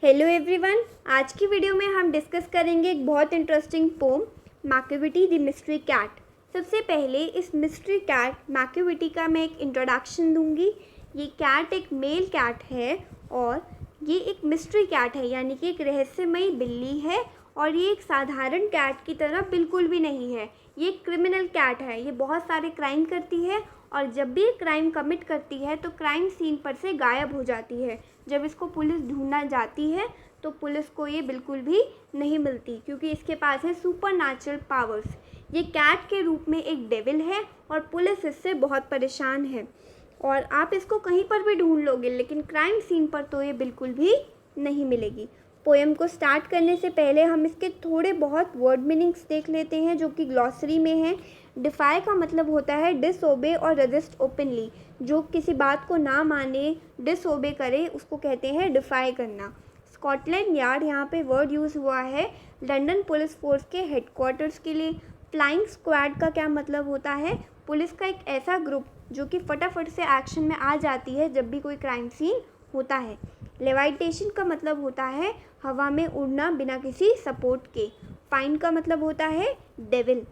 Hello everyone, आज की video में हम डिस्कस करेंगे एक बहुत interesting poem Macavity the mystery cat. सबसे पहले इस मिस्ट्री कैट मैकियावेली का मैं एक इंट्रोडक्शन दूंगी। ये कैट एक मेल कैट है और ये एक मिस्ट्री कैट है, यानी कि एक रहस्यमयी बिल्ली है और ये एक साधारण कैट की तरह बिल्कुल भी नहीं है। ये एक क्रिमिनल कैट है। ये बहुत सारे क्राइम करती है और जब भी क्राइम कमिट करती है तो क्राइम सीन पर से गायब हो जाती है। जब इसको पुलिस ढूंढना जाती है तो पुलिस को ये बिल्कुल भी नहीं मिलती, क्योंकि इसके पास है सुपर नेचुरल पावर्स। ये कैट के रूप में एक डेविल है और पुलिस इससे बहुत परेशान है और आप इसको कहीं पर भी ढूंढ लोगे, लेकिन क्राइम सीन पर तो ये बिल्कुल भी नहीं मिलेगी। पोएम को स्टार्ट करने से पहले हम इसके थोड़े बहुत वर्ड मीनिंग्स देख लेते हैं जो कि ग्लॉसरी में है। डिफाई का मतलब होता है डिसओबे और रेजिस्ट ओपनली। जो किसी बात को ना माने, डिसओबे करे, उसको कहते हैं डिफाई करना। स्कॉटलैंड यार्ड यहाँ पे वर्ड यूज़ हुआ है लंदन पुलिस फोर्स के हेडक्वार्टर्स के लिए। फ्लाइंग स्क्वाड का क्या मतलब होता है? पुलिस का एक ऐसा ग्रुप जो कि फटाफट से एक्शन में आ जाती है जब भी कोई क्राइम सीन होता है। लेवाइटेशन का मतलब होता है हवा में उड़ना बिना किसी सपोर्ट के। फाइन का मतलब होता है डेविल।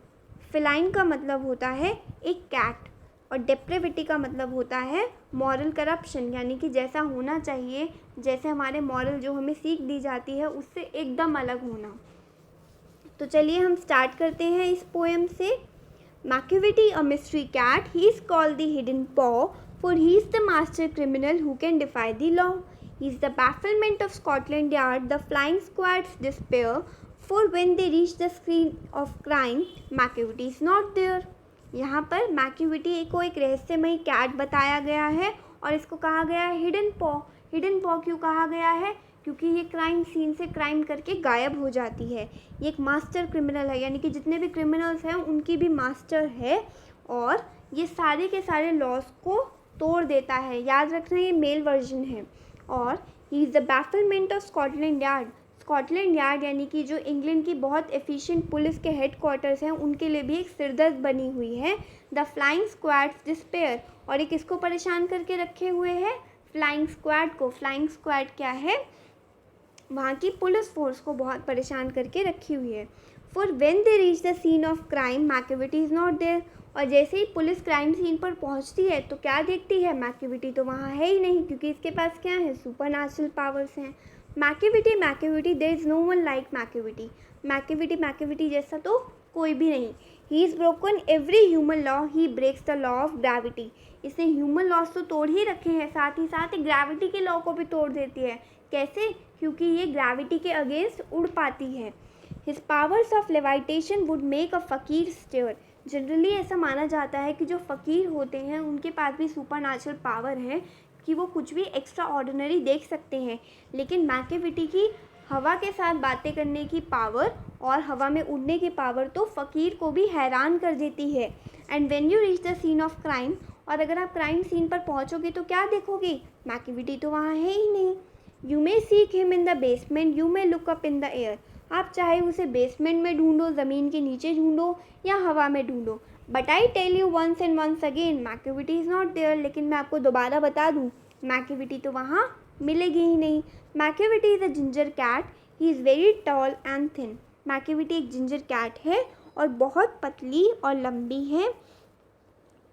फिलाइन का मतलब होता है एक कैट और डेप्रेविटी का मतलब होता है मॉरल करप्शन, यानी कि जैसा होना चाहिए, जैसे हमारे मॉरल जो हमें सीख दी जाती है उससे एकदम अलग होना। तो चलिए हम स्टार्ट करते हैं इस पोएम से। Macavity a mystery cat, he is called the hidden paw, for he is the master criminal who can defy the law. He is the bafflement of Scotland Yard, the flying squad's despair, for when they reach the scene of crime, Machiavelli is not there. यहाँ पर Machiavelli को एक रहस्यमयी cat बताया गया है और इसको कहा गया है हिडन पॉ। हिडन पॉ क्यों कहा गया है? क्योंकि ये क्राइम सीन से क्राइम करके गायब हो जाती है। ये एक मास्टर क्रिमिनल है, यानी कि जितने भी क्रिमिनल्स हैं उनकी भी मास्टर है और ये सारे के सारे लॉस को तोड़ देता है। याद रखना ये मेल वर्जन है। और ही is the bafflement of Scotland Yard. Scotland Yard यानी कि जो इंग्लैंड की बहुत एफिशिएंट पुलिस के हेडक्वार्टर्स हैं उनके लिए भी एक सिरदर्द बनी हुई है। द फ्लाइंग स्क्वाड्स डिस्पेयर, और एक किसको परेशान करके रखे हुए है? फ्लाइंग स्क्वाड को। फ्लाइंग स्क्वाड क्या है? वहाँ की पुलिस फोर्स को बहुत परेशान करके रखी हुई है। For when they reach the scene of crime, Macavity is not there. और जैसे ही पुलिस क्राइम सीन पर पहुंचती है तो क्या देखती है? मैकियावेली तो वहाँ है ही नहीं, क्योंकि इसके पास क्या है? सुपर नेचुरल पावर्स हैं। Macavity there is no one like Macavity जैसा तो कोई भी नहीं। He is broken every human law, he breaks the law of gravity. इसने ह्यूमन लॉज तो तोड़ ही रखे हैं, साथ ही साथ ग्रेविटी के लॉ को भी तोड़ देती है। कैसे? क्योंकि ये ग्रेविटी के अगेंस्ट उड़ पाती है। His powers of levitation would make a fakir stare. Generally ऐसा माना जाता है कि जो फ़कीर होते हैं उनके पास भी सुपर नेचुरल पावर है कि वो कुछ भी एक्स्ट्रा ऑर्डिनरी देख सकते हैं, लेकिन मैकियावेली की हवा के साथ बातें करने की पावर और हवा में उड़ने की पावर तो फ़कीर को भी हैरान कर देती है। And when you reach the scene of crime, और अगर आप क्राइम सीन पर पहुंचोगे तो क्या देखोगे? मैकियावेली तो वहाँ है ही नहीं। You may seek him in the basement, you may look up in the air. आप चाहे उसे बेसमेंट में ढूंढो, ज़मीन के नीचे ढूंढो या हवा में ढूंढो। But I tell you once and once again, Macavity is not there. लेकिन मैं आपको दोबारा बता दूँ, मैकियावेली तो वहाँ मिलेगी ही नहीं। Macavity is a ginger cat, he is very tall and thin. Macavity एक जिंजर कैट है और बहुत पतली और लंबी है।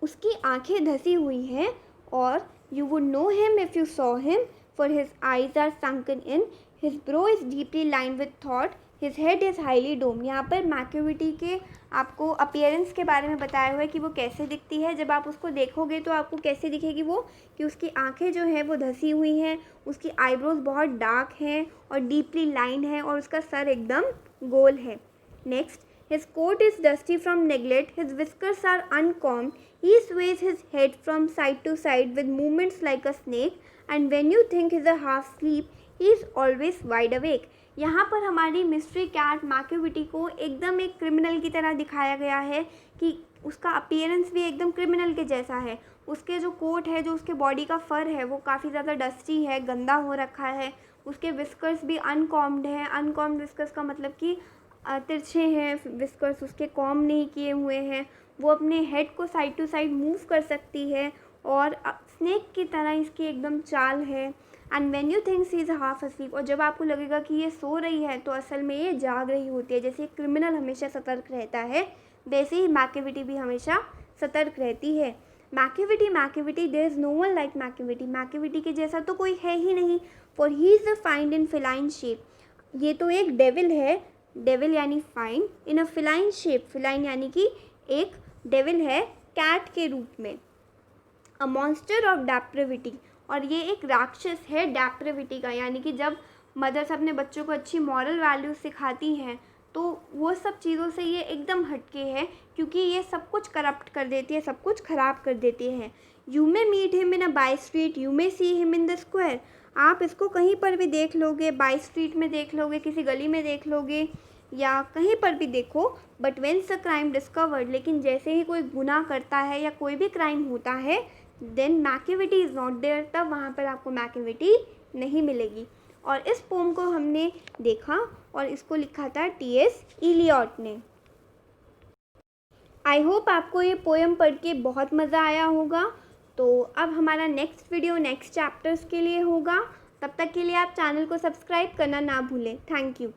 उसकी आंखें धसी हुई हैं और you would know him if you saw him, for his eyes are sunken in, his brow is deeply lined with thought, his head is highly domed। यहाँ पर मैकियावेली के आपको अपीयरेंस के बारे में बताया हुआ है कि वो कैसे दिखती है। जब आप उसको देखोगे तो आपको कैसे दिखेगी वो, कि उसकी आंखें जो हैं वो धसी हुई हैं, उसकी आईब्रोज बहुत डार्क हैं और डीपली लाइंड हैं और उसका सर एकदम गोल है। Next, his coat is dusty from neglect, his whiskers are uncombed, he sways his head from side to side with movements like a snake, and when you think he's a half asleep, he is always wide awake। यहाँ पर हमारी mystery cat Machiavelli को एकदम एक criminal की तरह दिखाया गया है कि उसका अपीयरेंस भी एकदम क्रिमिनल के जैसा है। उसके जो कोट है, जो उसके बॉडी का फर है वो काफ़ी ज़्यादा डस्टी है, गंदा हो रखा है। उसके विस्कर्स भी अनकॉम्ड हैं। अनकॉम्ड विस्कर्स का मतलब कि तिरछे हैं विस्कर्स, उसके कॉम नहीं किए हुए हैं। वो अपने हेड को साइड टू साइड मूव कर सकती है और स्नेक की तरह इसकी एकदम चाल है। And when you think she is half asleep, और जब आपको लगेगा कि ये सो रही है तो असल में ये जाग रही होती है। जैसे क्रिमिनल हमेशा सतर्क रहता है, वैसे ही मैकियावेली भी हमेशा सतर्क रहती है। Macavity there is no one like Macavity के जैसा तो कोई है ही नहीं। For he is fiend in feline shape, ये तो एक डेविल है, डेविल यानी fiend, in a feline shape, feline यानी कि एक डेविल है कैट के रूप में। अ मॉन्स्टर ऑफ डेप्रेविटी, और ये एक राक्षस है डेप्रेविटी का, यानी कि जब मदर्स अपने बच्चों को अच्छी मॉरल वैल्यूज सिखाती हैं तो वो सब चीज़ों से ये एकदम हटके है, क्योंकि ये सब कुछ करप्ट कर देती है, सब कुछ ख़राब कर देती है। You may meet him in a by street, you may see him in the square, आप इसको कहीं पर भी देख लोगे, बाई स्ट्रीट में देख लोगे, किसी गली में देख लोगे, या कहीं पर भी देखो। बट व्हेन्स अ क्राइम डिस्कवर्ड, लेकिन जैसे ही कोई गुनाह करता है या कोई भी क्राइम होता है, then Macavity is not there, तब वहाँ पर आपको मैकियावेली नहीं मिलेगी। और इस पोम को हमने देखा और इसको लिखा था टी.एस. इलियट ने। आई होप आपको ये पोएम पढ़ के बहुत मज़ा आया होगा। तो अब हमारा नेक्स्ट वीडियो नेक्स्ट चैप्टर्स के लिए होगा। तब तक के लिए आप चैनल को सब्सक्राइब करना ना भूलें। Thank you.